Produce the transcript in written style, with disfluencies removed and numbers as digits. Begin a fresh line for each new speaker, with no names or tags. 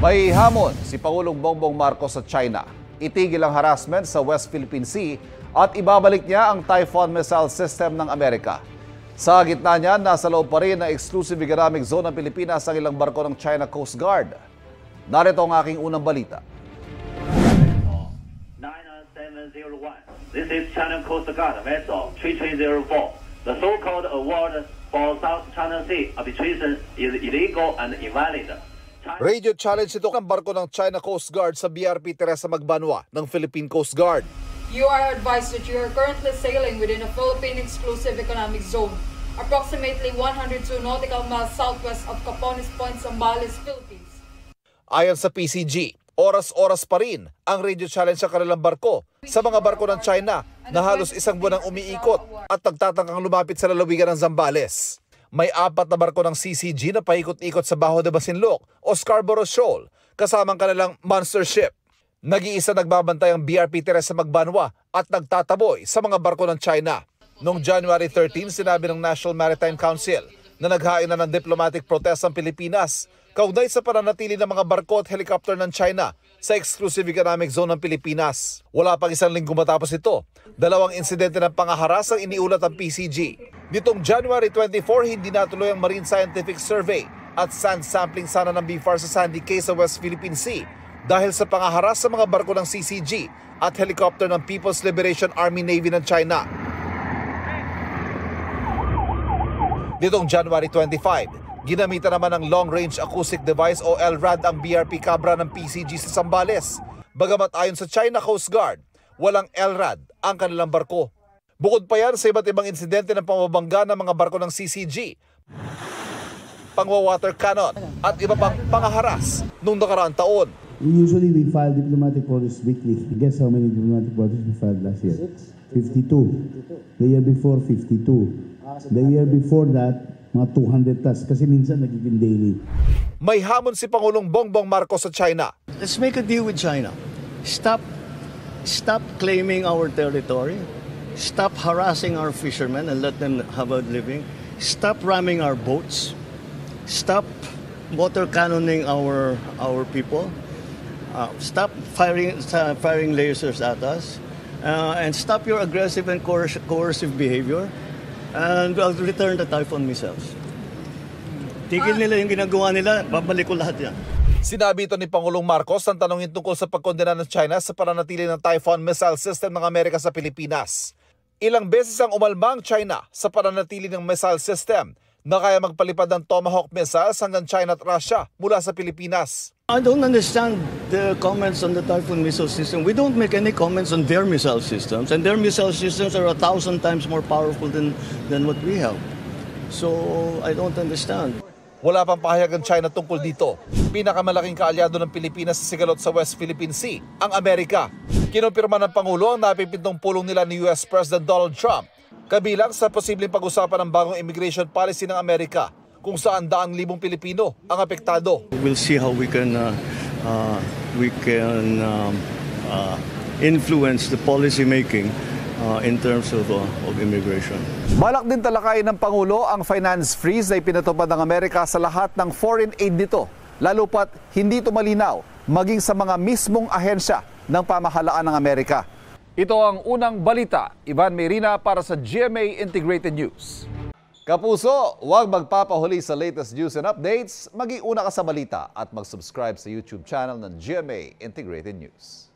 May hamon si Pangulong Bongbong Marcos sa China. Itigil ang harassment sa West Philippine Sea at ibabalik niya ang Typhoon missile system ng Amerika. Sa gitna niyan, nasa loob pa rin ng exclusive economic zone ng Pilipinas ang ilang barko ng China Coast Guard. Narito ang aking unang balita.
9701. This is China Coast Guard vessel 3304. The so-called award for South China Sea arbitration is illegal and invalid.
Radio challenge ito ng barko ng China Coast Guard sa BRP Teresa Magbanwa ng Philippine Coast Guard.
You are advised that you are currently sailing within a Philippine exclusive economic zone, approximately 102 nautical miles southwest of Capones Point, Zambales, Philippines.
Ayon sa PCG, oras-oras pa rin ang radio challenge sa kanilang barko sa mga barko ng China na halos isang buwan ang umiikot at nagtatangkang lumapit sa lalawigan ng Zambales. May 4 na barko ng CCG na paikot-ikot sa Bajo de Masinloc o Scarborough Shoal kasamang kanilang monster ship. Nag-iisa nagbabantay ang BRP Teresa Magbanwa at nagtataboy sa mga barko ng China. Noong January 13, sinabi ng National Maritime Council na naghain na ng diplomatic protest ang Pilipinas kaugnay sa pananatili ng mga barko at helicopter ng China sa exclusive economic zone ng Pilipinas. Wala pang isang linggo matapos ito, 2 insidente ng pangaharas ang iniulat ng PCG. Nitong January 24, hindi natuloy ang Marine Scientific Survey at sand sampling sana ng BFAR sa Sandy Cay sa West Philippine Sea dahil sa pangaharas sa mga barko ng CCG at helicopter ng People's Liberation Army Navy ng China. Nitong January 25, ginamitan naman ng Long Range Acoustic Device o LRAD ang BRP Cabra ng PCG sa Zambales. Bagamat ayon sa China Coast Guard, walang LRAD ang kanilang barko. Bukod pa yan sa iba't ibang insidente ng pamabangga ng mga barko ng CCG, pangwa-water cannon at iba pang pangaharas noong nakaraang taon.
Usually we file diplomatic orders weekly. Guess how many diplomatic orders we filed last year? 52. The year before, 52. The year before that, mga 200 plus. Kasi minsan nagiging daily.
May hamon si Pangulong Bongbong Marcos sa China.
Let's make a deal with China. Stop claiming our territory. Stop harassing our fishermen and let them have a living. Stop ramming our boats. Stop water cannoning our people. Stop firing lasers at us, and stop your aggressive and coercive behavior, and I'll return the Typhoon missiles. Tigil nila yung ginagawa nila, babalik ko lahat yan.
Sinabi ito ni Pangulong Marcos ang tanongin tungkol sa pagkondena ng China sa pananatili ng Typhoon missile system ng Amerika sa Pilipinas. Ilang beses ang umalma ang China sa pananatili ng missile system na kaya magpalipad ng Tomahawk missiles hanggang China at Russia mula sa Pilipinas.
I don't understand the comments on the Typhoon missile system. We don't make any comments on their missile systems, and their missile systems are 1,000 times more powerful than what we have. So, I don't understand.
Wala pang pahayag ang China tungkol dito. Pinakamalaking kaalyado ng Pilipinas sa sigalot sa West Philippine Sea, ang Amerika. Kinumpirma ng Pangulo ang napipintong pulong nila ni US President Donald Trump, kabilang sa posibleng pag-usapan ng bagong immigration policy ng Amerika, kung saan 100,000 Pilipino ang apektado.
We'll see how we can influence the policy making in terms of immigration.
Balak din talakayin ng Pangulo ang finance freeze na ipinatupad ng Amerika sa lahat ng foreign aid nito, lalo pat hindi ito malinaw maging sa mga mismong ahensya ng pamahalaan ng Amerika. Ito ang unang balita. Ivan Mayrina para sa GMA Integrated News. Kapuso, huwag magpapahuli sa latest news and updates. Mag-iuna ka sa balita at mag-subscribe sa YouTube channel ng GMA Integrated News.